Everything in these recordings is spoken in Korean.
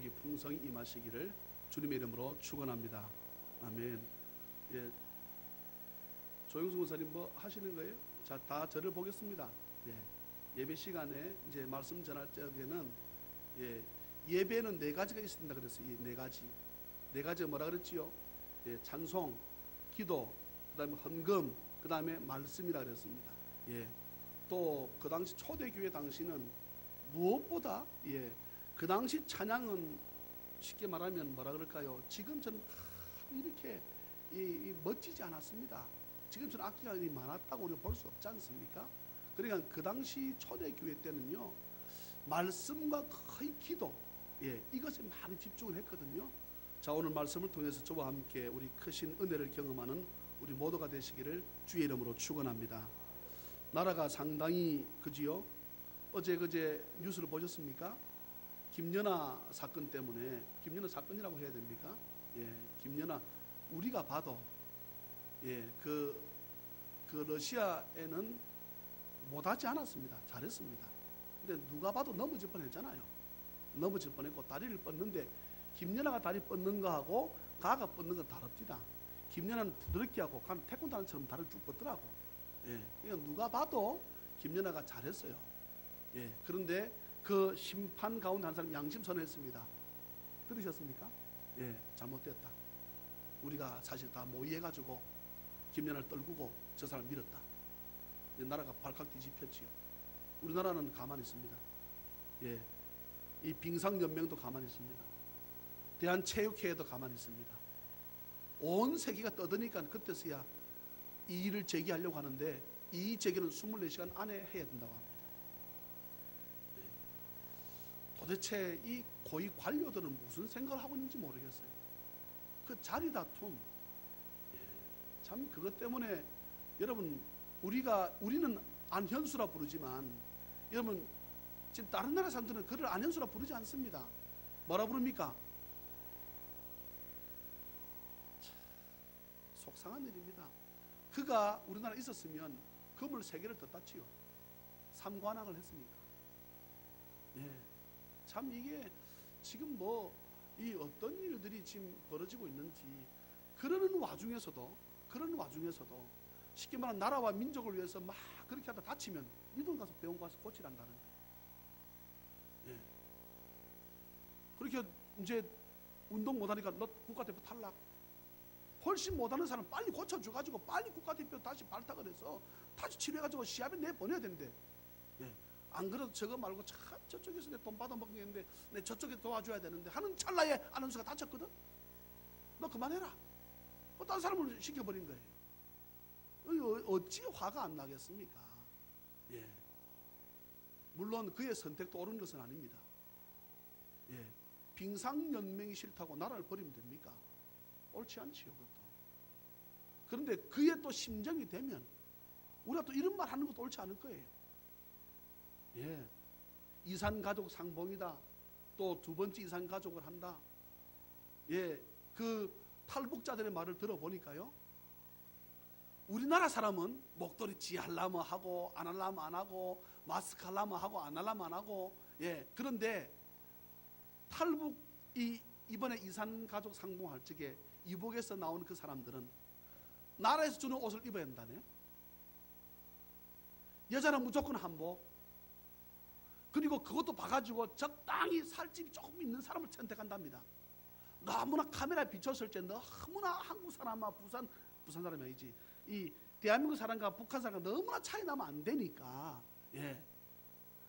복이 풍성히 임하시기를 주님의 이름으로 축원합니다. 아멘. 예, 조영수 목사님 뭐 하시는 거예요? 자, 다 저를 보겠습니다. 예배 시간에 이제 말씀 전할 적에는 예배는 네 가지가 있어야 된다 그랬어요. 네 가지. 네 가지가 뭐라 그랬지요? 찬송, 기도, 그다음에 헌금, 그다음에 말씀이라 그랬습니다. 또 그 당시 초대교회 당시는 무엇보다 그 당시 찬양은 쉽게 말하면 뭐라 그럴까요? 지금처럼 이렇게 멋지지 않았습니다. 지금처럼 악기가 많았다고 우리가 볼 수 없지 않습니까? 그러니까 그 당시 초대교회 때는요, 말씀과 거의 기도, 이것에 많이 집중을 했거든요. 자, 오늘 말씀을 통해서 저와 함께 우리 크신 은혜를 경험하는 우리 모두가 되시기를 주의 이름으로 축원합니다. 나라가 상당히 그지요? 어제 그제 뉴스를 보셨습니까? 김연아 사건 때문에, 김연아 사건이라고 해야 됩니까? 김연아, 우리가 봐도 그 러시아에는 못하지 않았습니다. 잘했습니다. 근데 누가 봐도 넘어질 뻔했잖아요. 넘어질 뻔했고 다리를 뻗는데, 김연아가 다리 뻗는 거하고 가가 뻗는 건 다릅니다. 김연아는 부드럽게 하고 가는 태권도처럼 다리를 쭉 뻗더라고. 그러니까 누가 봐도 김연아가 잘했어요. 그런데 그 심판 가운데 한 사람 양심 선언했습니다. 들으셨습니까? 잘못됐다. 우리가 사실 다 모의해가지고 김연아를 떨구고 저 사람 밀었다. 나라가 발칵 뒤집혔지요. 우리나라는 가만히 있습니다. 이 빙상연맹도 가만히 있습니다. 대한체육회에도 가만히 있습니다. 온 세계가 떠드니까 그때서야 이 일을 제기하려고 하는데, 이 제기는 24시간 안에 해야 된다고 합니다. 도대체 이 고위 관료들은 무슨 생각을 하고 있는지 모르겠어요. 그 자리 다툼, 참 그것 때문에 여러분, 우리는 안현수라 부르지만, 여러분 지금 다른 나라 사람들은 그를 안현수라 부르지 않습니다. 뭐라 부릅니까? 속상한 일입니다. 그가 우리나라에 있었으면 금을 3개를 떴다치요. 삼관왕을 했으니까. 참 이게 지금 이 어떤 일들이 지금 벌어지고 있는지, 그러는 와중에서도 쉽게 말하면 나라와 민족을 위해서 막 그렇게 하다 다치면 니들 가서 병원 가서 고치란다는데, 그렇게 이제 운동 못하니까 너 국가대표 탈락. 훨씬 못하는 사람 빨리 고쳐줘가지고 빨리 국가대표 다시 발탁을 해서 다시 치료해가지고 시합에 내보내야 된대. 안 그래도 저거 말고 참 저쪽에서 내 돈 받아먹겠는데 내 저쪽에 도와줘야 되는데 하는 찰나에 아나운서가 다쳤거든. 너 그만해라. 다른 사람을 시켜버린 거예요. 어찌 화가 안 나겠습니까? 물론 그의 선택도 옳은 것은 아닙니다. 빙상연맹이 싫다고 나라를 버리면 됩니까? 옳지 않지요, 그것도. 그런데 그의 또 심정이 되면 우리가 또 이런 말 하는 것도 옳지 않을 거예요. 이산가족 상봉이다. 또 두 번째 이산가족을 한다. 그 탈북자들의 말을 들어보니까요, 우리나라 사람은 목도리 지하려면 하고 안 하려면 안 하고, 마스크 하려면 하고 안 하려면 안 하고, 그런데 이번에 이산가족 상봉할 적에 이북에서 나온 그 사람들은 나라에서 주는 옷을 입어야 한다네. 여자는 무조건 한복. 그리고 그것도 봐가지고 적당히 살집이 조금 있는 사람을 선택한답니다. 너무나 카메라에 비쳤을 때 너무나 한국 사람과 부산 사람이 아니지, 이 대한민국 사람과 북한 사람과 너무나 차이 나면 안 되니까.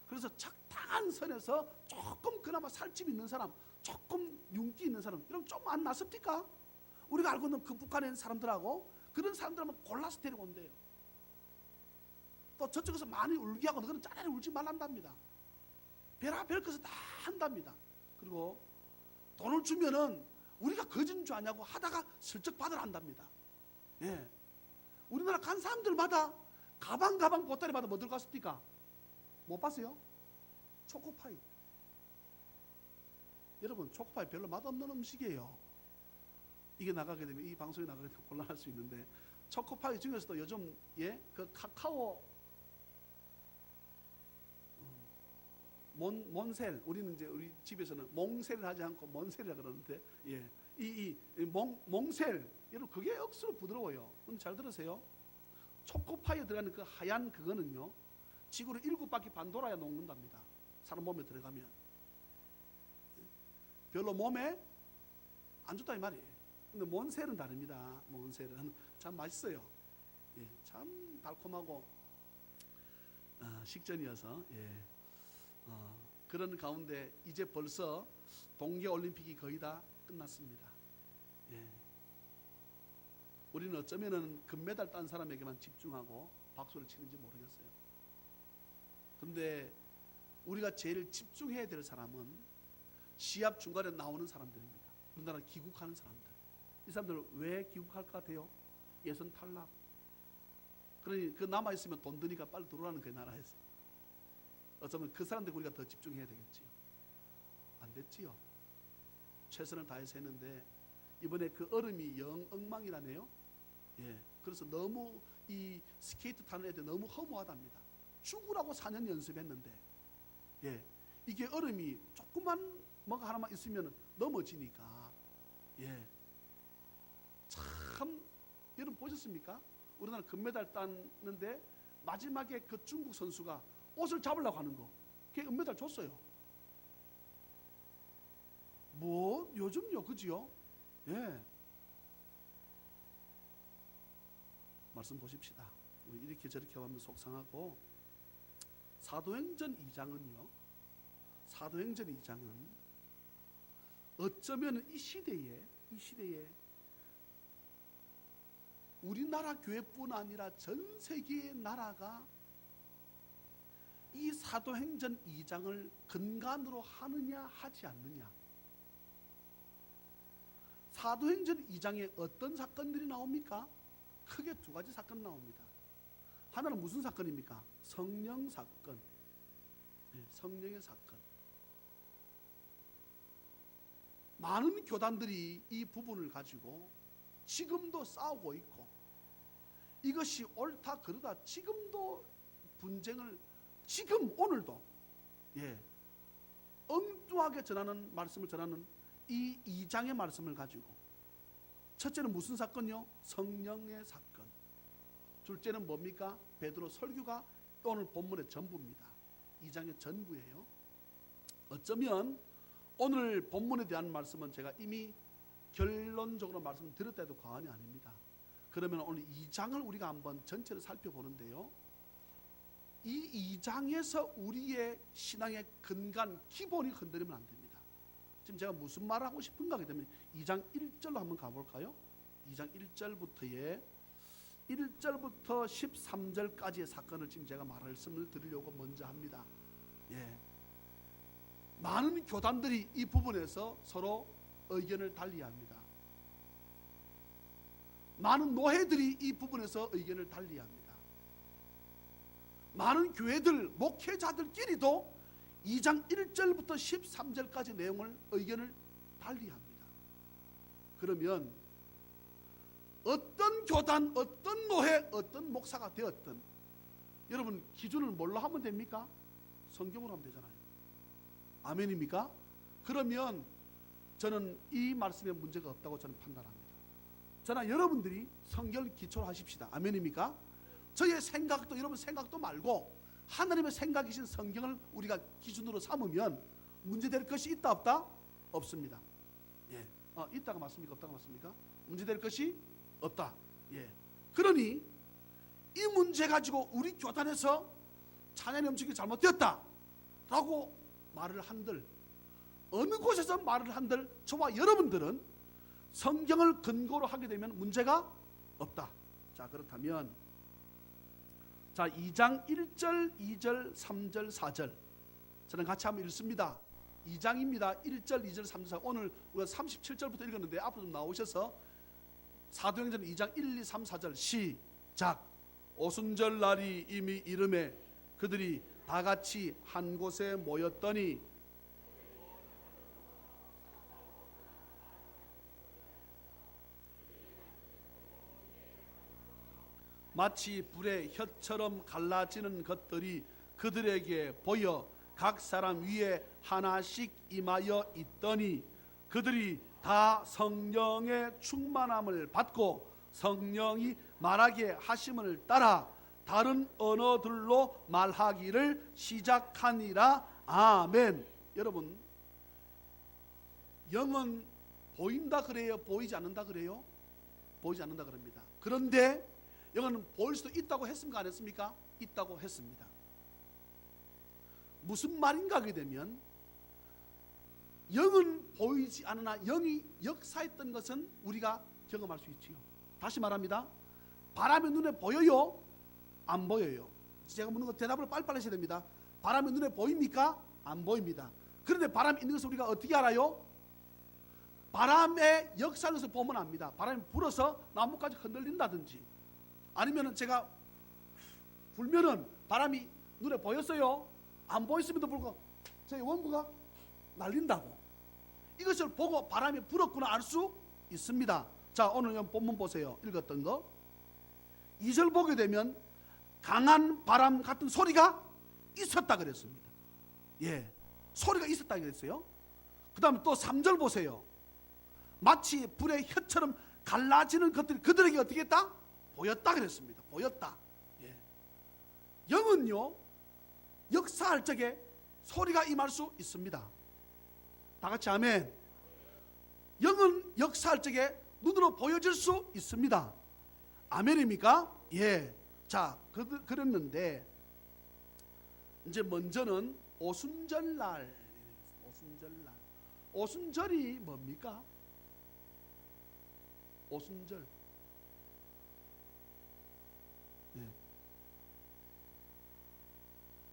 그래서 적당한 선에서 조금 그나마 살집 있는 사람, 조금 윤기 있는 사람, 이러면 좀 안 낫습니까? 우리가 알고 있는 그 북한에 있는 사람들하고 그런 사람들은 골라서 데리고 온대요. 또 저쪽에서 많이 울게 하고 너는 짜라리 울지 말란답니다. 별 것을 다 한답니다. 그리고 돈을 주면은 우리가 거짓인 줄 아냐고 하다가 슬쩍 받으라 한답니다. 우리나라 간 사람들마다 가방 보따리마다 뭐 들고 갔습니까? 못 봤어요? 초코파이. 여러분, 초코파이 별로 맛없는 음식이에요. 이게 나가게 되면, 이 방송이 나가게 되면 곤란할 수 있는데, 초코파이 중에서도 요즘 그 카카오 몬셀, 우리는 이제 우리 집에서는 몽셀을 하지 않고 몬셀이라 그러는데, 예, 몽셀, 여러분 그게 억수로 부드러워요. 그럼 잘 들으세요. 초코파이에 들어가는 그 하얀 그거는요, 지구를 7바퀴 반 돌아야 녹는답니다. 사람 몸에 들어가면 별로 몸에 안 좋다 이 말이에요. 근데 몬셀은 다릅니다. 몬셀은 참 맛있어요. 예, 참 달콤하고 식전이어서, 예, 그런 가운데 이제 벌써 동계올림픽이 거의 다 끝났습니다. 예. 우리는 어쩌면은 금메달 딴 사람에게만 집중하고 박수를 치는지 모르겠어요. 그런데 우리가 제일 집중해야 될 사람은 시합 중간에 나오는 사람들입니다. 우리나라 귀국하는 사람들. 이 사람들 왜 귀국할 것 같아요? 예선 탈락. 그러니 그 남아있으면 돈 드니까 빨리 들어오라는 그 나라에서. 어쩌면 그 사람들 우리가 더 집중해야 되겠지요. 안 됐지요. 최선을 다해서 했는데 이번에 그 얼음이 영 엉망이라네요. 예, 그래서 너무 이 스케이트 타는 애들 너무 허무하답니다. 죽으라고 4년 연습했는데, 예, 이게 얼음이 조그만 뭐가 하나만 있으면 넘어지니까, 예, 참 여러분 보셨습니까? 우리나라 금메달 땄는데 마지막에 그 중국 선수가 옷을 잡으려고 하는 거, 걔 은메달 줬어요. 뭐 요즘요, 그지요? 예. 말씀 보십시다. 이렇게 저렇게 하면 속상하고, 사도행전 2장은요, 사도행전 2장은 어쩌면 이 시대에 우리나라 교회뿐 아니라 전 세계의 나라가 이 사도행전 2장을 근간으로 하느냐 하지 않느냐. 사도행전 2장에 어떤 사건들이 나옵니까? 크게 두 가지 사건 나옵니다. 하나는 무슨 사건입니까? 성령 사건. 네, 성령의 사건. 많은 교단들이 이 부분을 가지고 지금도 싸우고 있고, 이것이 옳다 그르다 지금도 분쟁을, 지금 오늘도, 예, 엉뚱하게 전하는 말씀을 전하는 이 2장의 말씀을 가지고, 첫째는 무슨 사건이요? 성령의 사건. 둘째는 뭡니까? 베드로 설교가 오늘 본문의 전부입니다. 2장의 전부예요. 어쩌면 오늘 본문에 대한 말씀은 제가 이미 결론적으로 말씀드렸다 해도 과언이 아닙니다. 그러면 오늘 2장을 우리가 한번 전체를 살펴보는데요, 이 2장에서 우리의 신앙의 근간, 기본이 흔들리면 안 됩니다. 지금 제가 무슨 말을 하고 싶은가 하게 되면 2장 1절로 한번 가볼까요? 2장 1절부터 13절까지의 사건을 지금 제가 말씀을 드리려고 먼저 합니다. 예. 많은 교단들이 이 부분에서 서로 의견을 달리합니다. 많은 노회들이 이 부분에서 의견을 달리합니다. 많은 교회들, 목회자들끼리도 2장 1절부터 13절까지 내용을, 의견을 달리합니다. 그러면 어떤 교단, 어떤 노회, 어떤 목사가 되었든 여러분 기준을 뭘로 하면 됩니까? 성경으로 하면 되잖아요. 아멘입니까? 그러면 저는 이 말씀에 문제가 없다고 저는 판단합니다. 저는 여러분들이 성경을 기초로 하십시다. 아멘입니까? 저의 생각도, 여러분 생각도 말고 하나님의 생각이신 성경을 우리가 기준으로 삼으면 문제될 것이 있다 없다? 없습니다. 예. 있다가 맞습니까? 없다가 맞습니까? 문제될 것이 없다. 예. 그러니 이 문제 가지고 우리 교단에서 찬양의 음식이 잘못되었다 라고 말을 한들, 어느 곳에서 말을 한들 저와 여러분들은 성경을 근거로 하게 되면 문제가 없다. 자, 그렇다면 자, 2장 1절, 2절, 3절, 4절 저는 같이 한번 읽습니다. 2장입니다. 1절, 2절, 3절, 4절. 오늘 우리가 37절부터 읽었는데 앞으로 좀 나오셔서 사도행전 2장 1, 2, 3, 4절 시작. 오순절 날이 이미 이름에 그들이 다 같이 한 곳에 모였더니 마치 불의 혀처럼 갈라지는 것들이 그들에게 보여 각 사람 위에 하나씩 임하여 있더니 그들이 다 성령의 충만함을 받고 성령이 말하게 하심을 따라 다른 언어들로 말하기를 시작하니라. 아멘. 여러분, 영은 보인다 그래요? 보이지 않는다 그래요? 보이지 않는다 그럽니다. 그런데 영은 보일 수도 있다고 했습니까? 안 했습니까? 있다고 했습니다. 무슨 말인가 하게 되면 영은 보이지 않으나 영이 역사했던 것은 우리가 경험할 수 있지요. 다시 말합니다. 바람이 눈에 보여요? 안 보여요? 제가 묻는 거 대답을 빨리빨리 하셔야 됩니다. 바람이 눈에 보입니까? 안 보입니다. 그런데 바람이 있는 것을 우리가 어떻게 알아요? 바람의 역사를 보면 압니다. 바람이 불어서 나무까지 흔들린다든지 아니면 제가 불면은 바람이 눈에 보였어요? 안 보였음에도 불구하고 저희 원구가 날린다고. 이것을 보고 바람이 불었구나 알 수 있습니다. 자, 오늘 본문 보세요. 읽었던 거 2절 보게 되면 강한 바람 같은 소리가 있었다 그랬습니다. 예, 소리가 있었다 그랬어요. 그 다음에 또 3절 보세요. 마치 불의 혀처럼 갈라지는 것들이 그들에게 어떻게 했다? 보였다 그랬습니다. 보였다. 예. 영은요 역사할 적에 소리가 임할 수 있습니다. 다 같이 아멘. 영은 역사할 적에 눈으로 보여질 수 있습니다. 아멘입니까? 예. 자, 그랬는데 이제 먼저는 오순절날. 오순절이 뭡니까? 오순절. 예.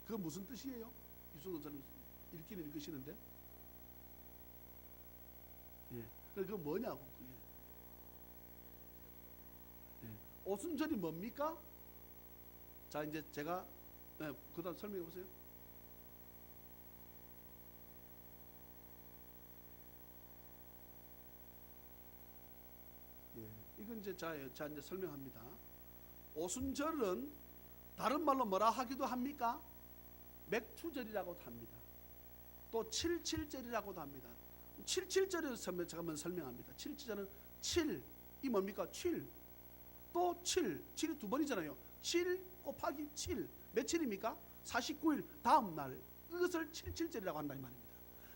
그거 무슨 뜻이에요? 유승원 전사님 읽기는 읽으시는데. 예. 그거 뭐냐고 그게. 예. 오순절이 뭡니까? 자, 이제 제가 그다음 설명해 보세요. 이건 이제 자 이제 설명합니다. 오순절은 다른 말로 뭐라 하기도 합니까? 맥추절이라고도 합니다. 또 칠칠절이라고도 합니다. 칠칠절을 제가 한번 설명합니다. 칠칠절은 7, 이 뭡니까? 7. 또 7, 7이 두 번이잖아요. 7 곱하기 7, 며칠입니까? 49일 다음 날. 이것을 칠칠절이라고 한다 이 말입니다.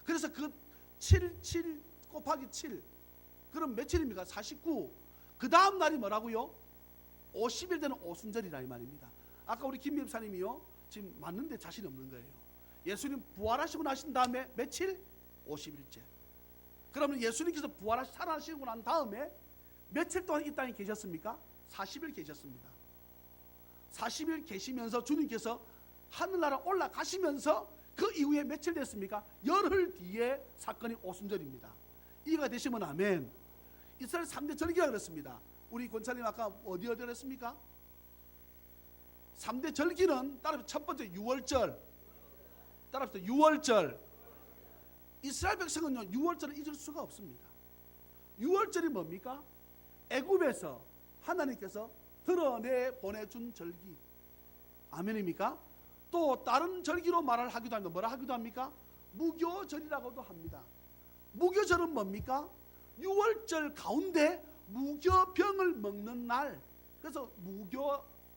그래서 그 7 곱하기 7, 그럼 며칠입니까? 49. 그 다음 날이 뭐라고요? 50일 되는 오순절이라 이 말입니다. 아까 우리 김 목사님이요 지금 맞는데 자신이 없는 거예요. 예수님 부활하시고 나신 다음에 며칠? 50일째. 그러면 예수님께서 부활하시고 살아나시고 난 다음에 며칠 동안 이 땅에 계셨습니까? 40일 계셨습니다. 40일 계시면서 주님께서 하늘나라 올라가시면서 그 이후에 며칠 됐습니까? 열흘 뒤에 사건이 오순절입니다. 이해가 되시면 아멘. 이스라엘 3대 절기라 그랬습니다. 우리 권사님 아까 어디 그랬습니까? 3대 절기는 따라서 첫 번째 유월절, 따라서 유월절. 이스라엘 백성은요 유월절을 잊을 수가 없습니다. 유월절이 뭡니까? 애굽에서 하나님께서 드러내 보내준 절기. 아멘입니까? 또 다른 절기로 말을 하기도 합니다. 뭐라 하기도 합니까? 무교절이라고도 합니다. 무교절은 뭡니까? 유월절 가운데 무교병을 먹는 날. 그래서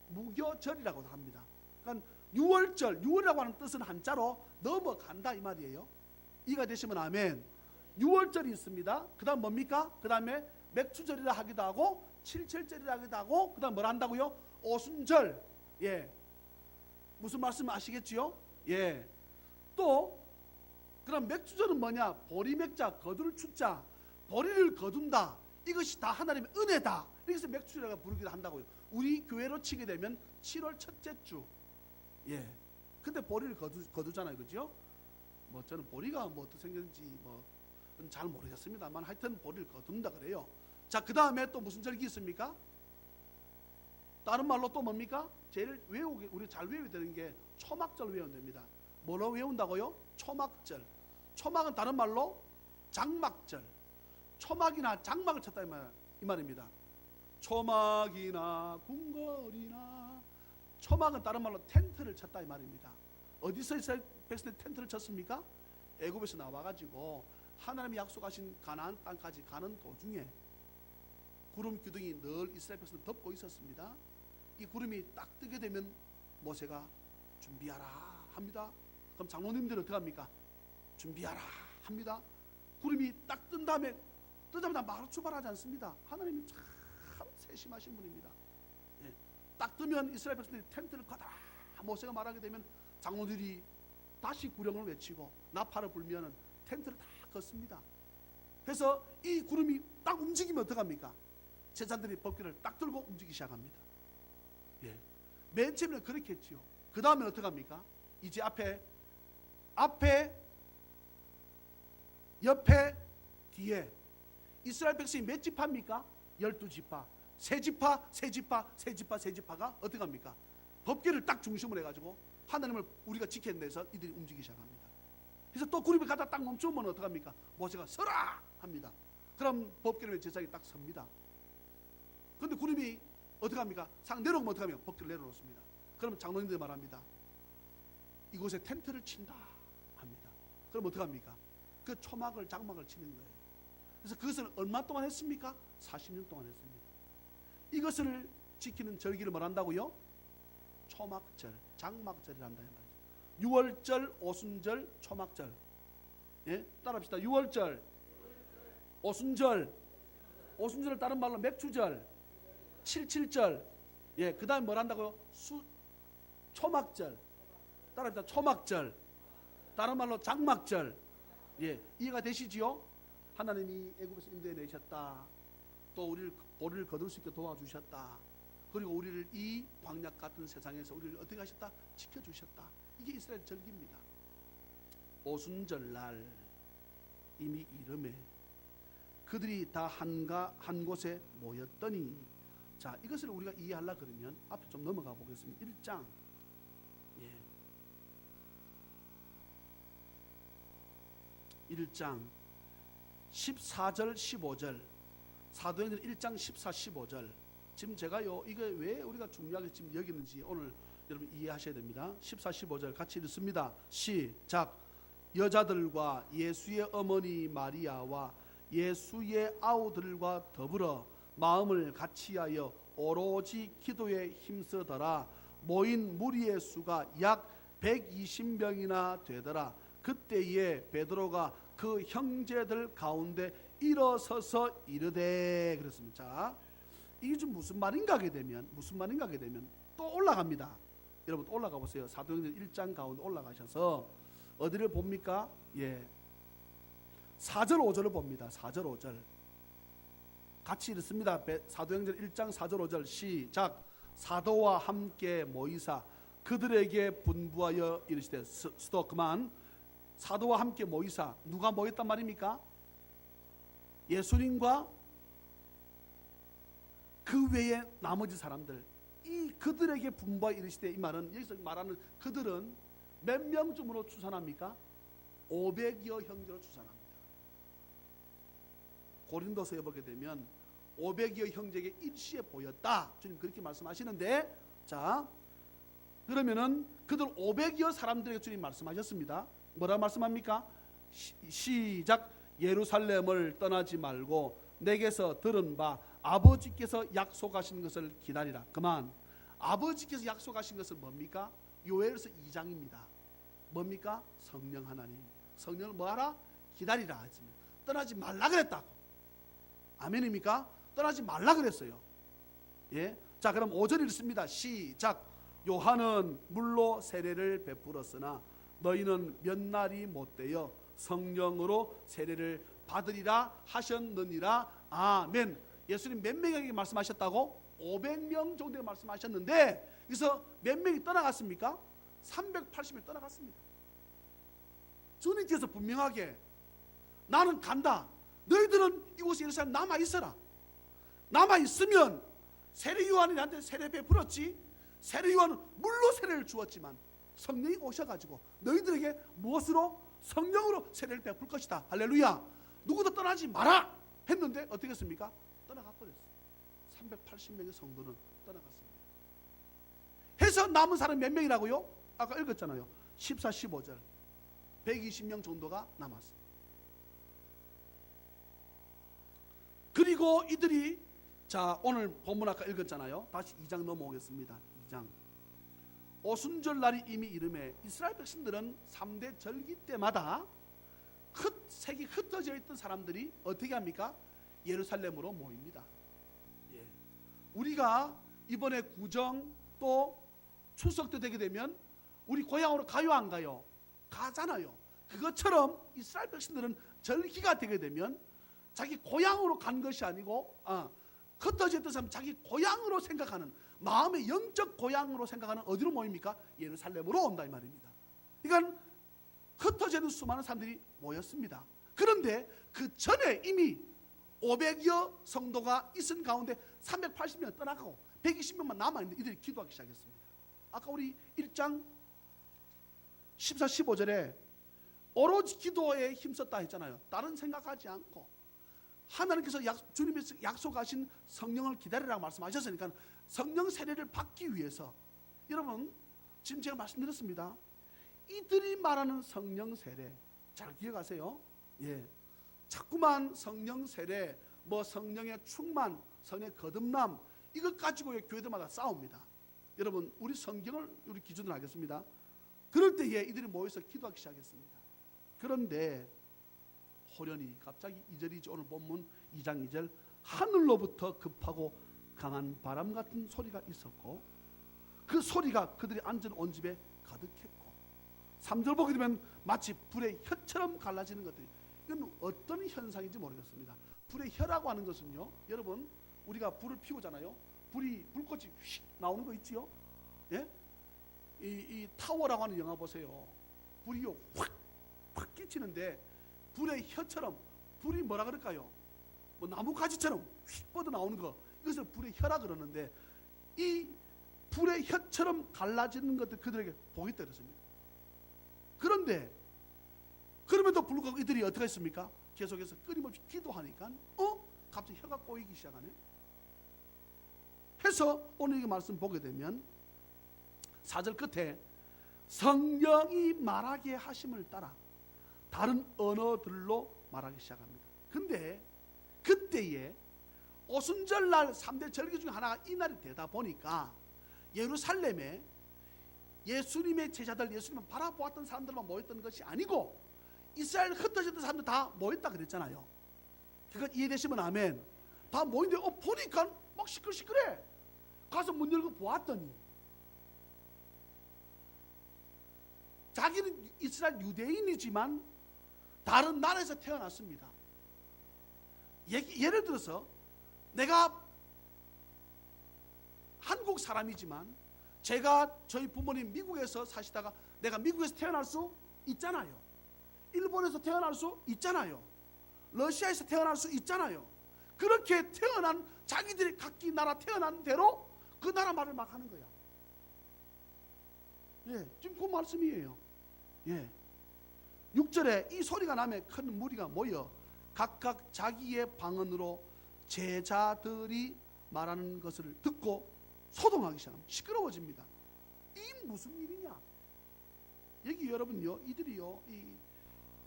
무교절이라고도 합니다. 그러니까 유월절, 유월이라고 하는 뜻은 한자로 넘어간다 이 말이에요. 이해가 되시면 아멘. 유월절이 있습니다. 그 다음 뭡니까? 그 다음에 맥추절이라 하기도 하고 칠칠절이라 하기도 하고 그 다음 뭘 한다고요? 오순절. 예. 무슨 말씀 아시겠지요? 예. 또 그럼 맥추절은 뭐냐? 보리맥자 거둘 추자, 보리를 거둔다. 이것이 다 하나님의 은혜다. 이것을 맥추절이라고 부르기도 한다고요. 우리 교회로 치게 되면 7월 첫째 주. 예. 근데 보리를 거두잖아요, 그죠? 뭐 저는 보리가 뭐 어떻게 생겼는지 뭐 잘 모르겠습니다만 하여튼 보리를 거둔다 그래요. 자, 그 다음에 또 무슨 절기 있습니까? 다른 말로 또 뭡니까? 제일 우리 잘 외워야 되는 게 초막절 외우면 됩니다. 뭐로 외운다고요? 초막절. 초막은 다른 말로 장막절. 초막이나 장막을 쳤다 이 말입니다. 초막이나 궁궐이나. 초막은 다른 말로 텐트를 쳤다 이 말입니다. 어디서 이스라엘 백성들이 텐트를 쳤습니까? 애굽에서 나와가지고 하나님이 약속하신 가나안 땅까지 가는 도중에 구름 기둥이 늘 이스라엘 백성을 덮고 있었습니다. 이 구름이 딱 뜨게 되면 모세가 준비하라 합니다. 그럼 장로님들은 어떻게 합니까? 준비하라 합니다. 구름이 딱 뜬 다음에 뜨자마자 바로 출발하지 않습니다. 하나님이 참 세심하신 분입니다. 예. 딱 뜨면 이스라엘 백성들이 텐트를 걷어라 모세가 말하게 되면 장로들이 다시 구령을 외치고 나팔을 불면 텐트를 다 걷습니다. 그래서 이 구름이 딱 움직이면 어떡합니까? 제사장들이 법궤를 딱 들고 움직이기 시작합니다. 예. 맨 처음에는 그렇게 했지요. 그 다음에 어떡합니까? 이제 앞에 옆에 뒤에 이스라엘 백성이 몇 지파입니까? 12지파. 세 지파가 어떻게 합니까? 법궤를 딱 중심으로 해가지고 하나님을 우리가 지켜내서 위해서 이들이 움직이기 시작합니다. 그래서 또 구름이 가다 딱 멈추면 어떻게 합니까? 모세가 서라 합니다. 그럼 법궤를 제사장이 딱 섭니다. 그런데 구름이 어떻게 합니까? 상 내려오면 어떻게 합니까? 법궤를 내려놓습니다. 그러면 장로님들이 말합니다. 이곳에 텐트를 친다 합니다. 그럼 어떻게 합니까? 그 초막을 장막을 치는 거예요. 그래서 그것을 얼마 동안 했습니까? 40년 동안 했습니다. 이것을 지키는 절기를 뭘 한다고요? 초막절, 장막절이란다 말이죠. 6월절, 오순절, 초막절. 예? 따라합시다. 6월절, 오순절, 오순절을 다른 말로 맥주절, 77절. 예, 그 다음에 뭘 한다고요? 초막절. 따라합시다. 초막절. 다른 말로 장막절. 예, 이해가 되시지요? 하나님이 애굽에서 인도해 내셨다. 또 우리를 거둘 수 있게 도와주셨다. 그리고 우리를 이 광야 같은 세상에서 우리를 어떻게 하셨다? 지켜주셨다. 이게 이스라엘 절기입니다. 오순절날 이미 이름에 그들이 다 한 곳에 모였더니, 자, 이것을 우리가 이해하려고 그러면 앞에 좀 넘어가 보겠습니다. 1장. 예. 1장 14절 15절 사도행전 1장 14, 15절. 지금 제가요, 이게 왜 우리가 중요하게 지금 여기는지 오늘 여러분 이해하셔야 됩니다. 14, 15절 같이 읽습니다. 시작. 여자들과 예수의 어머니 마리아와 예수의 아우들과 더불어 마음을 같이하여 오로지 기도에 힘쓰더라. 모인 무리의 수가 약 120명이나 되더라. 그때에 베드로가 그 형제들 가운데 일어서서 이르되, 그랬습니다. 자, 이게 좀 무슨 말인가 하게 되면 또 올라갑니다. 여러분 또 올라가 보세요. 사도행전 1장 가운데 올라가셔서 어디를 봅니까? 예, 4절 5절을 봅니다. 4절 5절 같이 읽습니다. 사도행전 1장 4절 5절 시작. 사도와 함께 모이사 그들에게 분부하여 이르시되, 스톱 그만. 사도와 함께 모이사, 누가 모였단 말입니까? 예수님과 그 외에 나머지 사람들, 이 그들에게 분부하여 이르시되, 이 말은 여기서 말하는 그들은 몇 명쯤으로 추산합니까? 500여 형제로 추산합니다. 고린도서에 보게 되면 500여 형제에게 일시에 보였다, 주님 그렇게 말씀하시는데, 자, 그러면은 그들 500여 사람들에게 주님 말씀하셨습니다. 뭐라 말씀합니까? 시작. 예루살렘을 떠나지 말고 내게서 들은 바 아버지께서 약속하신 것을 기다리라. 그만. 아버지께서 약속하신 것은 뭡니까? 요엘서 2장입니다. 뭡니까? 성령 하나님. 성령을 뭐하라? 기다리라 했습니다. 떠나지 말라 그랬다고. 아멘입니까? 떠나지 말라 그랬어요. 예. 자, 그럼 5절 읽습니다. 시작. 요한은 물로 세례를 베풀었으나 너희는 몇 날이 못되어 성령으로 세례를 받으리라 하셨느니라. 아멘. 예수님 몇 명에게 말씀하셨다고? 500명 정도에 말씀하셨는데, 그래서 몇 명이 떠나갔습니까? 380명이 떠나갔습니다. 주님께서 분명하게 나는 간다. 너희들은 이곳에 예루살렘 남아있어라. 남아있으면 세례 요한이 나한테 세례 베풀었지. 세례 요한은 물로 세례를 주었지만 성령이 오셔가지고 너희들에게 무엇으로? 성령으로 세례를 베풀 것이다. 할렐루야. 누구도 떠나지 마라 했는데 어떻게 했습니까? 떠나가 버렸어요. 380명의 성도는 떠나갔습니다. 해서 남은 사람 몇 명이라고요? 아까 읽었잖아요. 14, 15절 120명 정도가 남았습니다. 그리고 이들이 자 오늘 본문 아까 읽었잖아요. 다시 2장 넘어오겠습니다. 2장 오순절 날이 이미 이름에 이스라엘 백성들은 3대 절기 때마다 색이 흩어져 있던 사람들이 어떻게 합니까? 예루살렘으로 모입니다. 예. 우리가 이번에 구정 또 추석 때 되게 되면 우리 고향으로 가요 안 가요? 가잖아요. 그것처럼 이스라엘 백성들은 절기가 되게 되면 자기 고향으로 간 것이 아니고 흩어져 있던 사람 자기 고향으로 생각하는 마음의 영적 고향으로 생각하는 어디로 모입니까? 예루살렘으로 온다 이 말입니다. 그러니까 흩어져 있는 수많은 사람들이 모였습니다. 그런데 그 전에 이미 500여 성도가 있은 가운데 380명 떠나가고 120명만 남아있는데 이들이 기도하기 시작했습니다. 아까 우리 1장 14, 15절에 오로지 기도에 힘썼다 했잖아요. 다른 생각하지 않고 하나님께서 주님께서 약속하신 성령을 기다리라고 말씀하셨으니까 성령 세례를 받기 위해서 여러분 지금 제가 말씀드렸습니다. 이들이 말하는 성령 세례 잘 기억하세요. 예, 자꾸만 성령 세례, 뭐 성령의 충만, 성령의 거듭남 이것 가지고 교회들마다 싸웁니다. 여러분 우리 성경을 우리 기준으로 하겠습니다. 그럴 때에 이들이 모여서 기도하기 시작했습니다. 그런데 호련히 갑자기 2절이죠. 오늘 본문 2장 2절 하늘로부터 급하고 강한 바람 같은 소리가 있었고 그 소리가 그들이 앉은 온 집에 가득했고 3절 보게 되면 마치 불의 혀처럼 갈라지는 것들이 이건 어떤 현상인지 모르겠습니다. 불의 혀라고 하는 것은요 여러분 우리가 불을 피우잖아요. 불꽃이 휙 나오는 거 있지요. 예? 이 타워라고 하는 영화 보세요. 불이요 확 끼치는데 불의 혀처럼 불이 뭐라 그럴까요? 뭐 나무 가지처럼 휙 뻗어 나오는 거 이것을 불의 혀라 그러는데 이 불의 혀처럼 갈라지는 것들 그들에게 보였다 그랬습니다. 그런데 그럼에도 불구하고 이들이 어떻게 했습니까? 계속해서 끊임없이 기도하니까 갑자기 혀가 꼬이기 시작하네. 해서 오늘 이 말씀 보게 되면 4절 끝에 성령이 말하게 하심을 따라 다른 언어들로 말하기 시작합니다. 근데 그때에 오순절날 3대 절기 중에 하나가 이 날이 되다 보니까 예루살렘에 예수님의 제자들, 예수님을 바라보았던 사람들만 모였던 것이 아니고 이스라엘 흩어졌던 사람들 다 모였다 그랬잖아요. 그러니까 이해되시면 아멘. 다 모인데 보니까 막 시끌시끌해. 가서 문 열고 보았더니 자기는 이스라엘 유대인이지만 다른 나라에서 태어났습니다. 예를 들어서 내가 한국 사람이지만 제가 저희 부모님 미국에서 사시다가 내가 미국에서 태어날 수 있잖아요. 일본에서 태어날 수 있잖아요. 러시아에서 태어날 수 있잖아요. 그렇게 태어난 자기들이 각기 나라 태어난 대로 그 나라 말을 막 하는 거야. 예, 지금 그 말씀이에요. 예. 6절에 이 소리가 나면 큰 무리가 모여 각각 자기의 방언으로 제자들이 말하는 것을 듣고 소동하기 시작합니다. 시끄러워집니다. 이 무슨 일이냐? 여기 여러분요, 이들이요, 이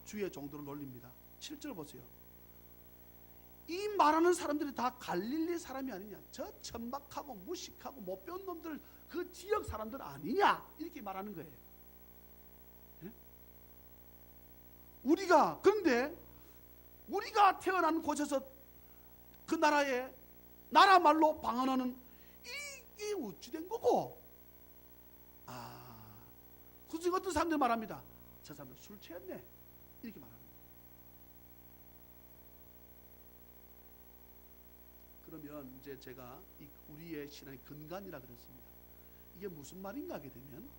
주의 종들을 놀립니다. 7절 보세요. 이 말하는 사람들이 다 갈릴리 사람이 아니냐? 저 천박하고 무식하고 못 배운 놈들 그 지역 사람들 아니냐? 이렇게 말하는 거예요. 예? 그런데 우리가 태어난 곳에서 그 나라의 나라 말로 방언하는 이게 어찌 된 거고? 그 중에 어떤 사람들 말합니다. 저 사람들 술 취했네. 이렇게 말합니다. 그러면 이제 제가 우리의 신앙의 근간이라 그랬습니다. 이게 무슨 말인가 하게 되면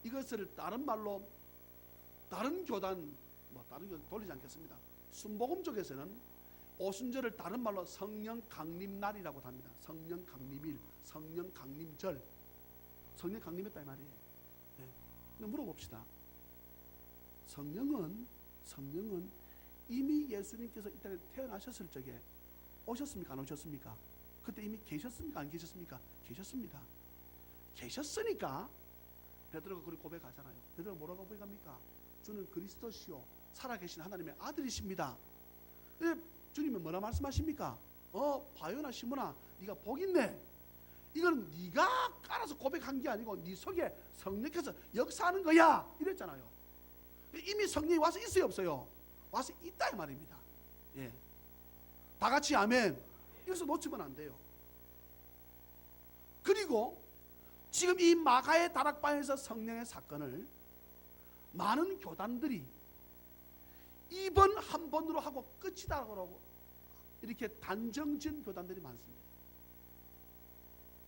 이것을 다른 말로 다른 교단 돌리지 않겠습니다. 순복음 쪽에서는 오순절을 다른 말로 성령 강림날이라고 합니다. 성령 강림일, 성령 강림절, 성령 강림했다 이 말이에요. 네. 근데 물어봅시다. 성령은 이미 예수님께서 이 땅에 태어나셨을 적에 오셨습니까? 안 오셨습니까? 그때 이미 계셨습니까? 안 계셨습니까? 계셨습니다. 계셨으니까 베드로가 그렇게 고백하잖아요. 베드로가 뭐라고 고백합니까? 주는 그리스도시요 살아계신 하나님의 아들이십니다. 주님은 뭐라 말씀하십니까? 바요나 시몬아, 네가 복 있네. 이건 네가 깔아서 고백한 게 아니고 네 속에 성령께서 역사하는 거야 이랬잖아요. 이미 성령이 와서 있어요, 없어요? 와서 있다 이 말입니다. 예. 다 같이 아멘. 이것을 놓치면 안 돼요. 그리고 지금 이 마가의 다락방에서 성령의 사건을 많은 교단들이 이번 한 번으로 하고 끝이다라고 이렇게 단정지은 교단들이 많습니다.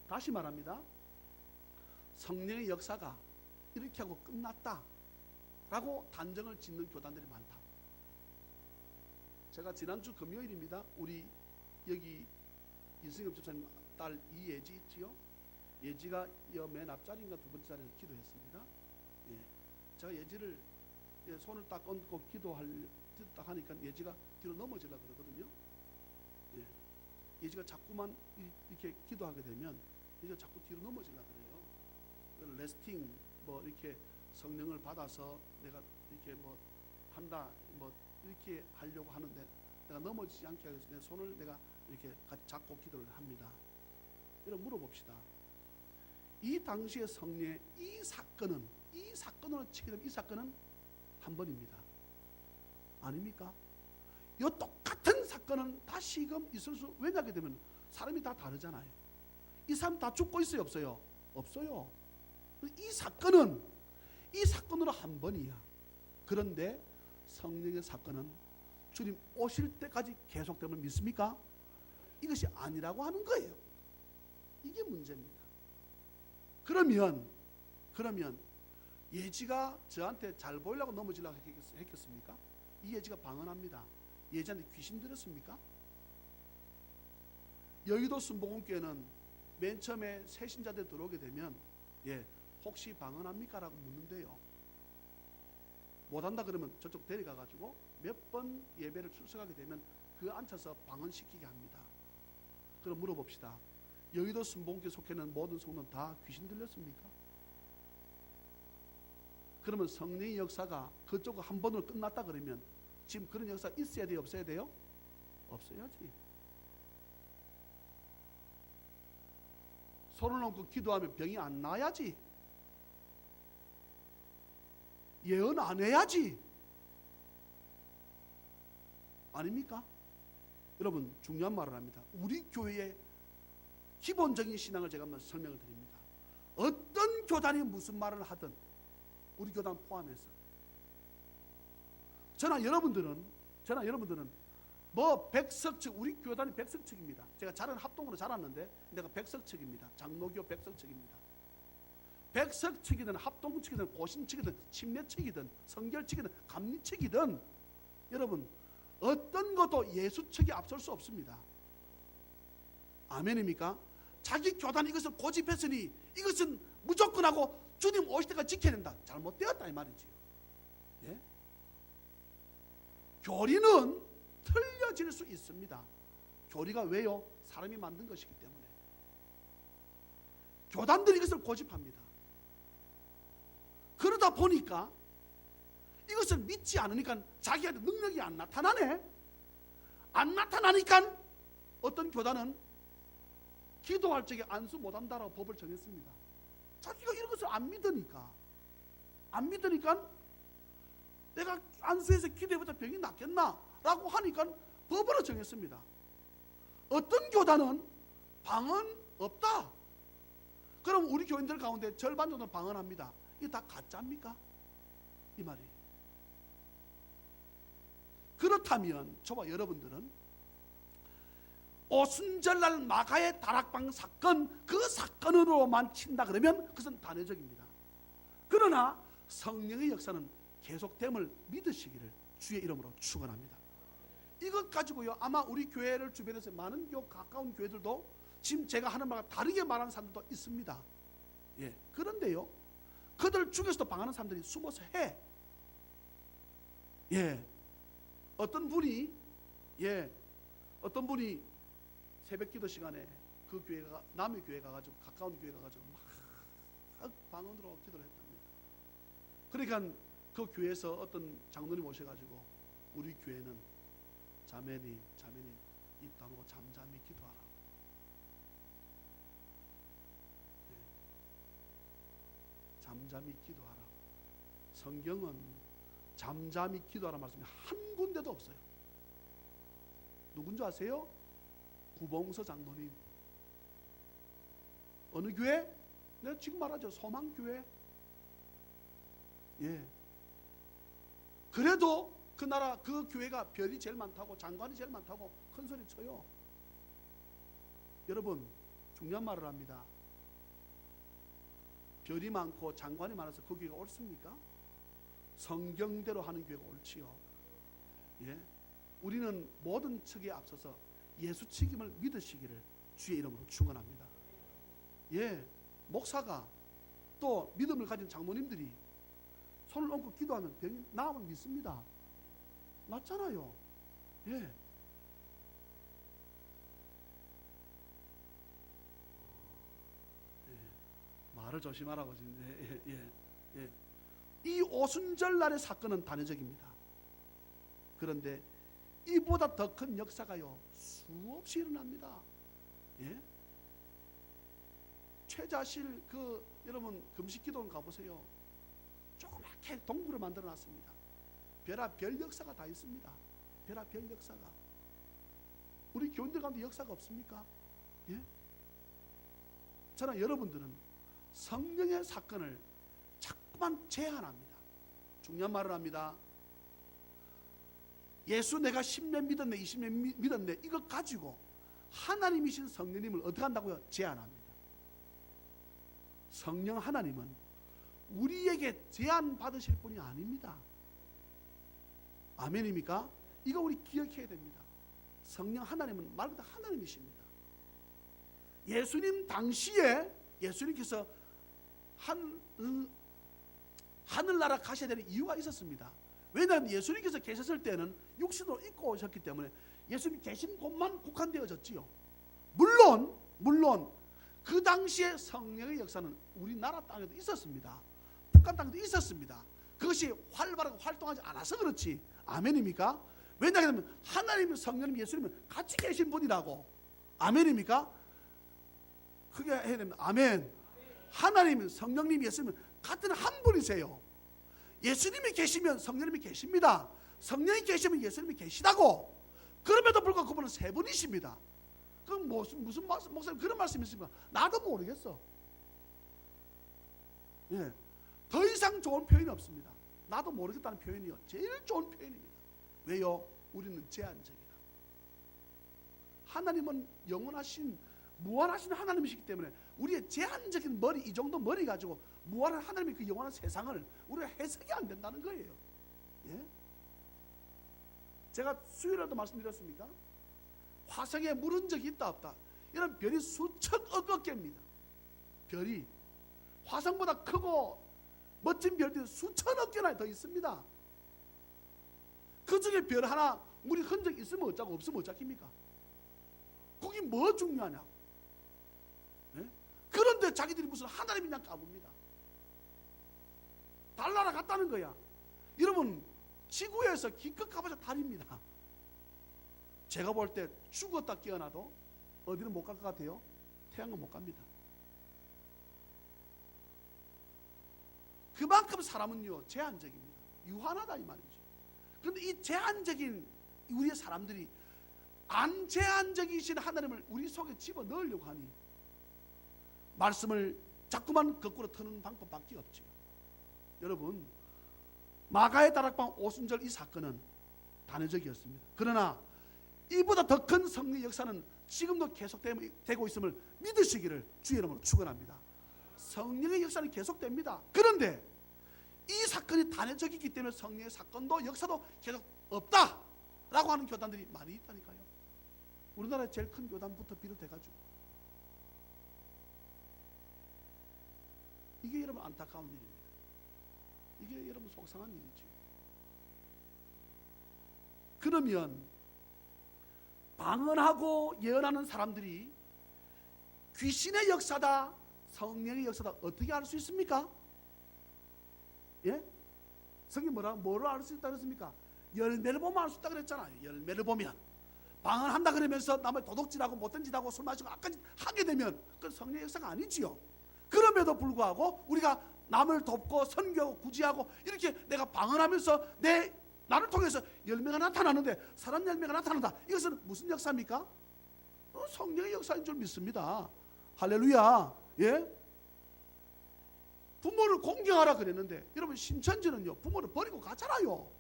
다시 말합니다. 성령의 역사가 이렇게 하고 끝났다 라고 단정을 짓는 교단들이 많다. 제가 지난주 금요일입니다. 우리 여기 이승엽 집사님 딸 이예지 있지요? 예지가 맨 앞자리인가 두 번째 자리에서 기도했습니다. 예. 제가 예지를 손을 딱 얹고 딱 하니까 예지가 뒤로 넘어지려고 그러거든요. 예. 예지가 자꾸만 이렇게 기도하게 되면 예지가 자꾸 뒤로 넘어지려고 그래요. 레스팅 뭐 이렇게 성령을 받아서 내가 이렇게 뭐 한다 뭐 이렇게 하려고 하는데 내가 넘어지지 않게 하기 위해서 내 손을 내가 이렇게 같이 잡고 기도를 합니다. 여러분 물어봅시다. 이 당시의 성령의 이 사건으로 치게 되면 이 사건은 한 번입니다. 아닙니까? 이 똑같은 사건은 다시금 있을 수, 왜냐하게 되면 사람이 다 다르잖아요. 이 사람 다 죽고 있어요, 없어요? 없어요. 이 사건으로 한 번이야. 그런데 성령의 사건은 주님 오실 때까지 계속됨을 믿습니까? 이것이 아니라고 하는 거예요. 이게 문제입니다. 그러면 예지가 저한테 잘 보이려고 넘어지려고 했겠습니까? 이 예지가 방언합니다. 예지한테 귀신 들었습니까? 여의도 순복음교회는 맨 처음에 새 신자들 들어오게 되면 혹시 방언합니까? 라고 묻는데요. 못한다 그러면 저쪽 데려가가지고 몇 번 예배를 출석하게 되면 그 앉혀서 방언시키게 합니다. 그럼 물어봅시다. 여의도 순복음교회 속해는 모든 성도는 다 귀신 들렸습니까? 그러면 성령의 역사가 그쪽 한 번으로 끝났다 그러면 지금 그런 역사 있어야 돼요, 없어야 돼요? 없어야지. 손을 얹고 기도하면 병이 안 나야지. 예언 안 해야지. 아닙니까? 여러분 중요한 말을 합니다. 우리 교회의 기본적인 신앙을 제가 한번 설명을 드립니다. 어떤 교단이 무슨 말을 하든 우리 교단 포함해서 저나 여러분들은 뭐 백석측, 우리 교단이 백석측입니다. 제가 자란 합동으로 자랐는데 내가 백석측입니다. 장로교 백석측입니다. 백석측이든 합동측이든 고신측이든 침례측이든 성결측이든 감리측이든 여러분 어떤 것도 예수측이 앞설 수 없습니다. 아멘입니까? 자기 교단 이것을 고집했으니 이것은 무조건 하고 주님 오실 때까지 지켜야 된다. 잘못되었다 이 말이지요. 예? 교리는 틀려질 수 있습니다. 교리가 왜요? 사람이 만든 것이기 때문에. 교단들이 이것을 고집합니다. 그러다 보니까 이것을 믿지 않으니까 자기한테 능력이 안 나타나네. 안 나타나니까 어떤 교단은 기도할 적에 안수 못한다라고 법을 정했습니다. 자기가 이런 것을 안 믿으니까 내가 안수해서 기도해보자 병이 낫겠나 라고 하니까 법으로 정했습니다. 어떤 교단은 방언 없다. 그럼 우리 교인들 가운데 절반 정도는 방언합니다. 이게 다 가짜입니까? 이 말이에요. 그렇다면 저와 여러분들은 오순절날 마가의 다락방 사건, 그 사건으로만 친다 그러면 그것은 단회적입니다. 그러나 성령의 역사는 계속됨을 믿으시기를 주의 이름으로 축원합니다. 이것 가지고요 아마 우리 교회를 주변에서 많은 가까운 교회들도 지금 제가 하는 말과 다르게 말하는 사람들도 있습니다. 예. 그런데요 그들 중에서도 방하는 사람들이 숨어서 해. 예. 어떤 분이 새벽 기도 시간에 그 교회가 남의 교회 가가지고 가까운 교회 가가지고 막 방언으로 기도를 했답니다. 그러니까 그 교회에서 어떤 장로님 오셔가지고 우리 교회는 자매니 입 다물고 잠잠히 기도하라. 네. 잠잠히 기도하라. 성경은 잠잠히 기도하라 말씀이 한 군데도 없어요. 누군지 아세요? 구봉서 장로님. 어느 교회? 내가 지금 말하죠. 소망교회. 예. 그래도 그 나라 그 교회가 별이 제일 많다고 장관이 제일 많다고 큰 소리 쳐요. 여러분 중요한 말을 합니다. 별이 많고 장관이 많아서 그 교회가 옳습니까? 성경대로 하는 교회가 옳지요. 예. 우리는 모든 척에 앞서서 예수 책임을 믿으시기를 주의 이름으로 축원합니다. 예. 목사가 또 믿음을 가진 장로님들이 손을 얹고 기도하면 병이 나음을 믿습니다. 맞잖아요. 예. 예. 말을 조심하라고 지금. 예. 이 오순절 날의 사건은 단회적입니다. 그런데 이보다 더 큰 역사가요 수없이 일어납니다. 예? 최자실 여러분 금식기도원 가보세요. 조그맣게 동굴을 만들어놨습니다. 별 역사가 다 있습니다. 별 역사가. 우리 교인들 가운데 역사가 없습니까? 예? 저는 여러분들은 성령의 사건을 자꾸만 제한합니다. 중요한 말을 합니다. 예수 내가 10년 믿었네 20년 믿었네 이거 가지고 하나님이신 성령님을 어떻게 한다고요? 제한합니다. 성령 하나님은 우리에게 제한 받으실 분이 아닙니다. 아멘입니까? 이거 우리 기억해야 됩니다. 성령 하나님은 말 그대로 하나님이십니다. 예수님 당시에 예수님께서 하늘나라 가셔야 되는 이유가 있었습니다. 왜냐하면 예수님께서 계셨을 때는 육신으로 입고 오셨기 때문에 예수님 계신 곳만 국한되어졌지요. 물론 그 당시에 성령의 역사는 우리나라 땅에도 있었습니다. 북한 땅에도 있었습니다. 그것이 활발하게 활동하지 않아서 그렇지. 아멘입니까? 왜냐하면 하나님, 성령님, 예수님은 같이 계신 분이라고. 아멘입니까? 크게 해야 됩니다. 아멘. 하나님, 성령님, 예수님은 같은 한 분이세요. 예수님이 계시면 성령님이 계십니다. 성령이 계시면 예수님이 계시다고. 그럼에도 불구하고 그분은 세 분이십니다. 그럼 무슨 목사님 그런 말씀이 있습니까? 나도 모르겠어. 예. 더 이상 좋은 표현이 없습니다. 나도 모르겠다는 표현이요 제일 좋은 표현입니다. 왜요? 우리는 제한적이다. 하나님은 영원하신 무한하신 하나님이시기 때문에 우리의 제한적인 머리, 이 정도 머리 가지고 무한한 하나님의 그 영원한 세상을 우리가 해석이 안 된다는 거예요. 예? 제가 수요일에도 말씀드렸습니까? 화성에 물은 적이 있다 없다. 이런 별이 수천억 개입니다. 별이 화성보다 크고 멋진 별들이 수천억 개나 더 있습니다. 그 중에 별 하나 물이 흔적 있으면 어쩌고 없으면 어쩌깁니까? 거기 뭐 중요하냐? 예? 그런데 자기들이 무슨 하나님이냐 까봅니다. 달나라 갔다는 거야. 여러분 지구에서 기껏 가봐서 달입니다. 제가 볼 때 죽었다 깨어나도 어디는 못 갈 것 같아요? 태양은 못 갑니다. 그만큼 사람은요 제한적입니다. 유한하다 이 말이죠. 그런데 이 제한적인 우리의 사람들이 안 제한적이신 하나님을 우리 속에 집어넣으려고 하니 말씀을 자꾸만 거꾸로 트는 방법밖에 없지요. 여러분 마가의 다락방 오순절 이 사건은 단회적이었습니다. 그러나 이보다 더 큰 성령의 역사는 지금도 계속되고 있음을 믿으시기를 주의 이름으로 축원합니다. 성령의 역사는 계속됩니다. 그런데 이 사건이 단회적이기 때문에 성령의 사건도 역사도 계속 없다라고 하는 교단들이 많이 있다니까요. 우리나라의 제일 큰 교단부터 비롯해가지고 이게 여러분 안타까운 일입니다. 이게 여러분 속상한 일이죠. 그러면 방언하고 예언하는 사람들이 귀신의 역사다 성령의 역사다 어떻게 알 수 있습니까? 예? 성경 뭐를 알 수 있다 그랬습니까? 열매를 보면 알 수 있다 그랬잖아요. 열매를 보면 방언한다 그러면서 남을 도둑질하고 못된 짓하고 술 마시고 악한 짓 하게 되면 그건 성령의 역사가 아니지요. 그럼에도 불구하고 우리가 남을 돕고 선교하고 구제하고 이렇게 내가 방언하면서 나를 통해서 열매가 나타나는데 선한 열매가 나타난다. 이것은 무슨 역사입니까? 성령의 역사인 줄 믿습니다. 할렐루야. 예? 부모를 공경하라 그랬는데 여러분 신천지는요 부모를 버리고 가잖아요.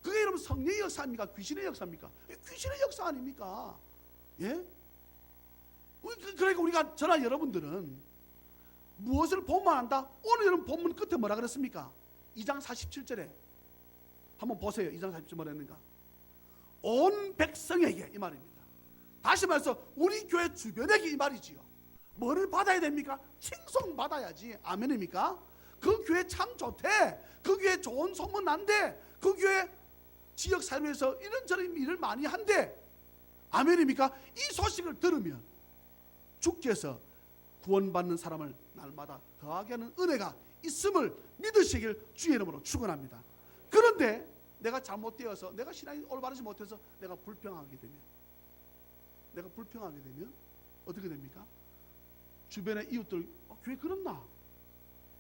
그게 여러분 성령의 역사입니까? 귀신의 역사입니까? 귀신의 역사 아닙니까? 예? 그러니까 우리가 저나 여러분들은 무엇을 보면 안다? 오늘 여러분 본문 끝에 뭐라 그랬습니까? 2장 47절에 한번 보세요. 2장 47절 뭐라 했는가? 온 백성에게 이 말입니다. 다시 말해서 우리 교회 주변에게 이 말이지요. 뭐를 받아야 됩니까? 칭송 받아야지. 아멘입니까? 그 교회 참 좋대. 그 교회 좋은 소문 난대. 그 교회 지역 삶에서 이런저런 일을 많이 한대. 아멘입니까? 이 소식을 들으면 주께서 구원받는 사람을 날마다 더하게 하는 은혜가 있음을 믿으시길 주의 이름으로 축원합니다. 그런데 내가 잘못되어서 내가 신앙이 올바르지 못해서 내가 불평하게 되면 어떻게 됩니까? 주변의 이웃들 교회 그렇나?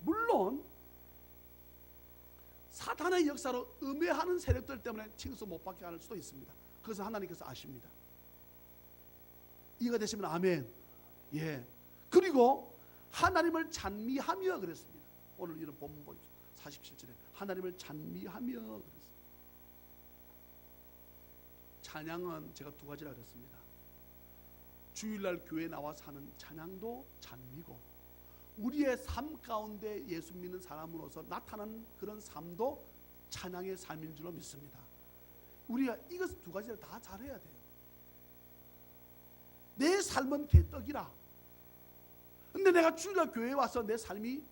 물론 사탄의 역사로 음해하는 세력들 때문에 칭송 못 받게 할 수도 있습니다. 그것은 하나님께서 아십니다. 이해가 되시면 아멘. 예. 그리고 하나님을 찬미하며 그랬습니다. 오늘 이런 본문 보십시오. 47절에 하나님을 찬미하며 그랬습니다. 찬양은 제가 두 가지라 그랬습니다. 주일날 교회에 나와서 하는 찬양도 찬미고 우리의 삶 가운데 예수 믿는 사람으로서 나타나는 그런 삶도 찬양의 삶인 줄로 믿습니다. 우리가 이것 두 가지를 다 잘해야 돼요. 내 삶은 개떡이라. 근데 내가 주일날 교회에 와서 내 삶이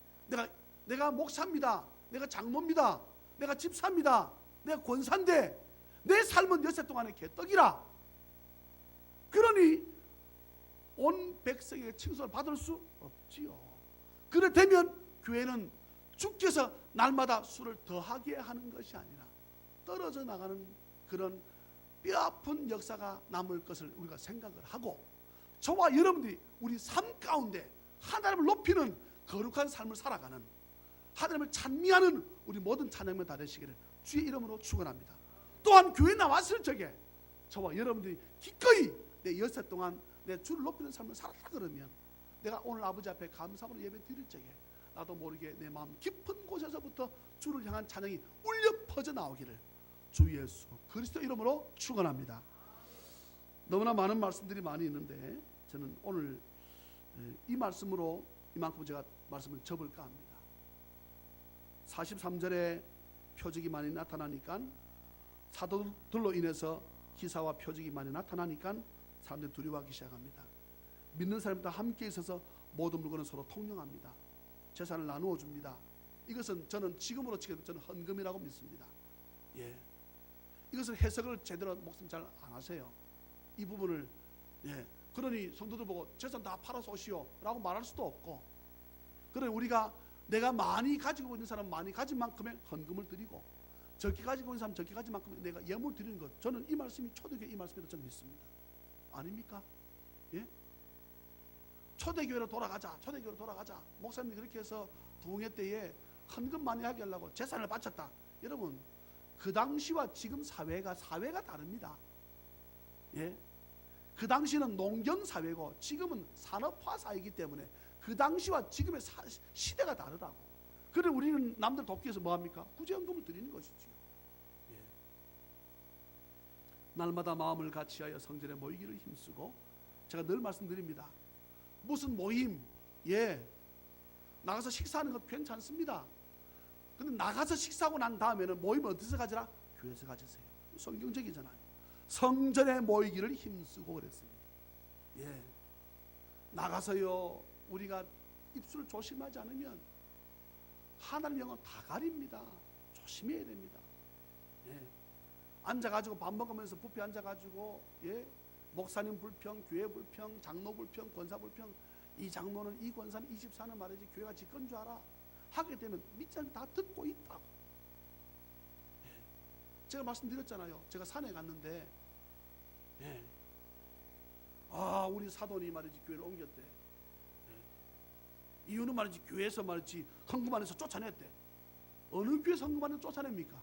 내가 목사입니다. 내가 장로입니다. 내가 집사입니다. 내가 권사인데 내 삶은 여세 동안의 개떡이라. 그러니 온 백성에게 칭송을 받을 수 없지요. 그래 되면 교회는 주께서 날마다 수를 더하게 하는 것이 아니라 떨어져 나가는 그런 뼈아픈 역사가 남을 것을 우리가 생각을 하고 저와 여러분들이 우리 삶 가운데 하나님을 높이는 거룩한 삶을 살아가는 하나님을 찬미하는 우리 모든 찬양만 다 되시기를 주의 이름으로 축원합니다. 또한 교회 나왔을 적에 저와 여러분들이 기꺼이 내 여세 동안 내 주를 높이는 삶을 살았다 그러면 내가 오늘 아버지 앞에 감사함으로 예배 드릴 적에 나도 모르게 내 마음 깊은 곳에서부터 주를 향한 찬양이 울려 퍼져 나오기를 주 예수 그리스도 이름으로 축원합니다. 너무나 많은 말씀들이 많이 있는데 저는 오늘 이 말씀으로 이만큼 제가 말씀을 접을까 합니다. 43절에 표적이 많이 나타나니까 사도들로 인해서 기사와 표적이 많이 나타나니까 사람들이 두려워하기 시작합니다. 믿는 사람들 함께 있어서 모든 물건을 서로 통용합니다. 재산을 나누어 줍니다. 이것은 저는 지금으로 치면 저는 헌금이라고 믿습니다. 예, 이것을 해석을 제대로 목사님 잘 안 하세요. 이 부분을 그러니 성도들 보고 재산 다 팔아서 오시오라고 말할 수도 없고, 그러니 우리가 내가 많이 가지고 있는 사람 많이 가진 만큼의 헌금을 드리고 적게 가지고 있는 사람 적게 가진 만큼의 내가 예물 드리는 것, 저는 이 말씀이 초대교회 이 말씀이라고 저는 믿습니다. 아닙니까? 예? 초대교회로 돌아가자. 초대교회로 돌아가자. 목사님이 그렇게 해서 부흥회 때에 헌금 많이 하게 하려고 재산을 바쳤다. 여러분 그 당시와 지금 사회가 다릅니다. 예? 그 당시는 농경 사회고 지금은 산업화 사회이기 때문에 그 당시와 지금의 시대가 다르다고. 그래 우리는 남들 돕기 위해서 뭐합니까? 구제헌금을 드리는 것이지요. 예. 날마다 마음을 같이하여 성전에 모이기를 힘쓰고, 제가 늘 말씀드립니다. 무슨 모임, 나가서 식사하는 것 괜찮습니다. 근데 나가서 식사하고 난 다음에는 모임을 어디서 가지라? 교회에서 가지세요. 성경적이잖아요. 성전에 모이기를 힘쓰고 그랬습니다. 예. 나가서요 우리가 입술을 조심하지 않으면 하나님 영은 다 가립니다. 조심해야 됩니다. 예. 앉아가지고 밥 먹으면서 뷔페 앉아가지고 목사님 불평, 교회 불평, 장로 불평, 권사 불평, 이 장로는 이 권사는 이 집사는 말이지 교회가 지건 줄 알아 하게 되면 밑장 다 듣고 있다고. 제가 말씀드렸잖아요. 제가 산에 갔는데 우리 사돈이 말이지 교회를 옮겼대. 이유는 말이지 교회에서 말이지 헌금 안에서 쫓아냈대. 어느 교회에서 헌금 안에서 쫓아냅니까?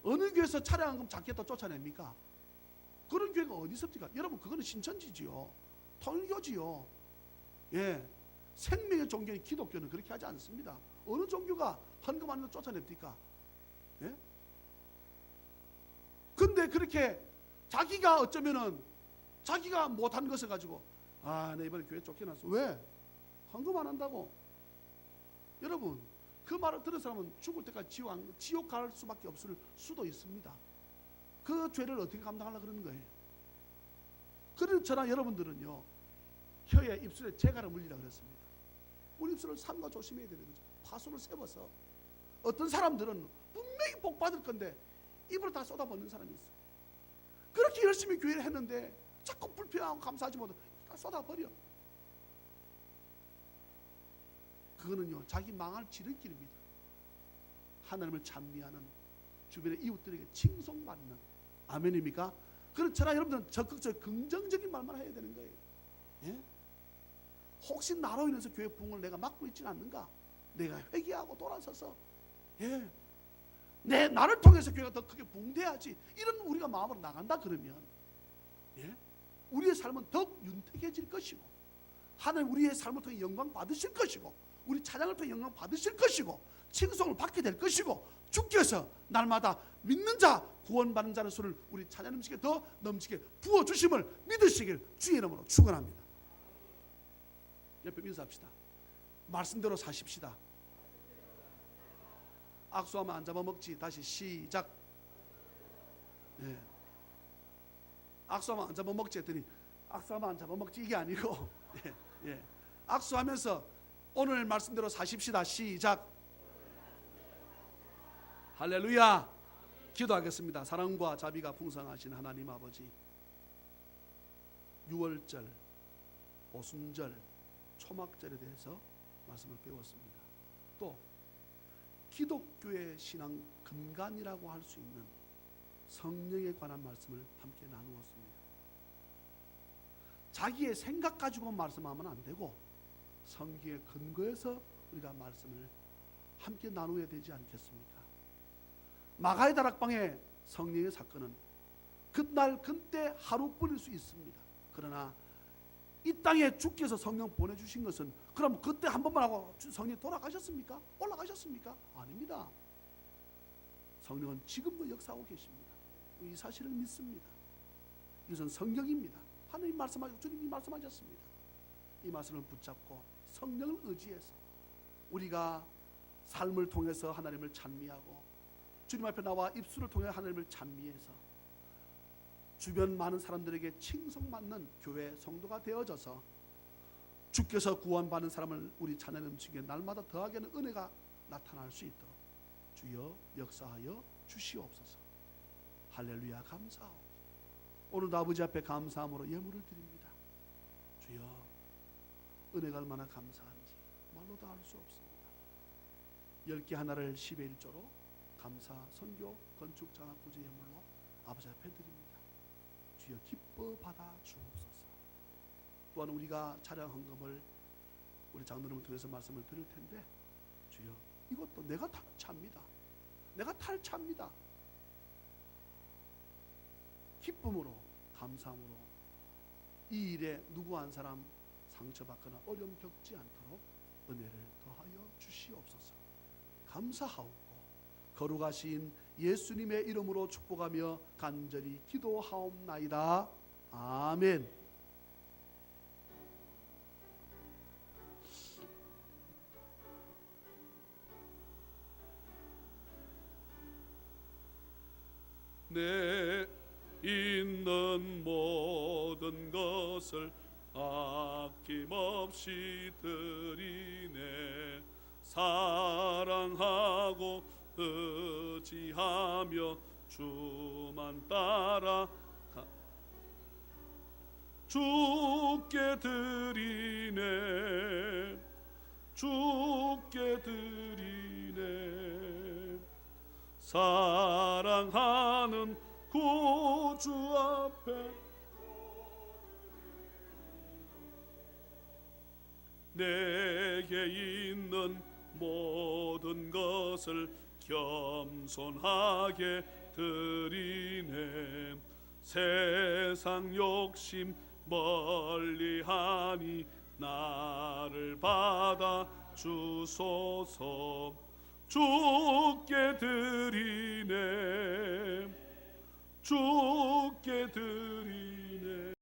어느 교회에서 차량헌금 작겠다 쫓아냅니까? 그런 교회가 어디 있습니까? 여러분, 그거는 신천지지요, 통일교지요. 생명의 종교인 기독교는 그렇게 하지 않습니다. 어느 종교가 헌금 안에서 쫓아냅니까? 근데 그렇게 자기가 어쩌면은 자기가 못한 것을 가지고 나 이번에 교회 쫓겨났어. 왜? 헌금 안 한다고. 여러분, 그 말을 들은 사람은 죽을 때까지 지옥 갈 수밖에 없을 수도 있습니다. 그 죄를 어떻게 감당하려고 그러는 거예요? 그래서 저나 여러분들은요, 혀에 입술에 재갈을 물리라 그랬습니다. 우리 입술을 삼가 조심해야 되는 거죠. 화술을 세워서. 어떤 사람들은 분명히 복 받을 건데 입으로 다 쏟아붓는 사람이 있어. 그렇게 열심히 교회를 했는데 자꾸 불평하고 감사하지 못하고 다 쏟아버려. 그거는요, 자기 망할 지름길입니다. 하나님을 찬미하는, 주변의 이웃들에게 칭송받는, 아멘입니까? 그런 저나 여러분들은 적극적 긍정적인 말만 해야 되는 거예요. 혹시 나로 인해서 교회 부흥을 내가 막고 있지는 않는가? 내가 회개하고 돌아서서 나를 통해서 교회가 더 크게 부흥돼야지, 이런 우리가 마음으로 나간다 그러면 우리의 삶은 더욱 윤택해질 것이고, 하나님 우리의 삶을 통해 영광 받으실 것이고, 우리 찬양을 통해 영광 받으실 것이고, 칭송을 받게 될 것이고, 주께서 날마다 믿는 자, 구원받는 자의 수를 우리 찬양 음식에 더 넘치게 부어주심을 믿으시길 주의 이름으로 축원합니다. 옆에 인사합시다. 말씀대로 사십시다. 악수하면 안 잡아먹지. 다시 시작. 악수하면 안 잡아먹지 했더니 악수하면 안 잡아먹지 이게 아니고 악수하면서 오늘 말씀대로 사십시다. 시작. 할렐루야. 기도하겠습니다. 사랑과 자비가 풍성하신 하나님 아버지, 유월절, 오순절, 초막절에 대해서 말씀을 배웠습니다. 또 기독교의 신앙 근간이라고 할 수 있는 성령에 관한 말씀을 함께 나누었습니다. 자기의 생각 가지고 말씀하면 안 되고 성경의 근거에서 우리가 말씀을 함께 나누어야 되지 않겠습니까? 마가의 다락방의 성령의 사건은 그날 그때 하루뿐일 수 있습니다. 그러나 이 땅에 주께서 성령 보내주신 것은 그럼 그때 한 번만 하고 성령이 돌아가셨습니까? 올라가셨습니까? 아닙니다. 성령은 지금도 역사하고 계십니다. 이 사실을 믿습니다. 이것은 성경입니다. 하나님 말씀하셨고 주님이 말씀하셨습니다. 이 말씀을 붙잡고 성령을 의지해서 우리가 삶을 통해서 하나님을 찬미하고, 주님 앞에 나와 입술을 통해 하나님을 찬미해서 주변 많은 사람들에게 칭송받는 교회 성도가 되어져서 주께서 구원받는 사람을 우리 찬양 음식에 날마다 더하게 하는 은혜가 나타날 수 있도록 주여 역사하여 주시옵소서. 할렐루야. 감사하오. 오늘도 아버지 앞에 감사함으로 예물을 드립니다. 주여, 은혜가 얼마나 감사한지 말로도 알 수 없습니다. 10개 하나를 10의 1조로 감사, 선교, 건축, 장학, 구제 예물로 아버지 앞에 드립니다. 주여 기뻐 받아 주옵소서. 또한 우리가 차량 헌금을 우리 장로님을 통해서 말씀을 드릴 텐데, 주여 이것도 내가 탈 차입니다. 내가 탈 차입니다. 기쁨으로, 감사함으로 이 일에 누구 한 사람 상처받거나 어려움 겪지 않도록 은혜를 더하여 주시옵소서. 감사하옵고 거룩하신 예수님의 이름으로 축복하며 간절히 기도하옵나이다. 아멘. 내 있는 모든 것을 아낌없이 드리네. 사랑하고 의지하며 주만 따라 주께 드리네. 주께 드리네. 사랑하는 구주 앞에 내게 있는 모든 것을 겸손하게 드리네. 세상 욕심 멀리하니 나를 받아 주소서. 주께 드리네, 주께 드리네.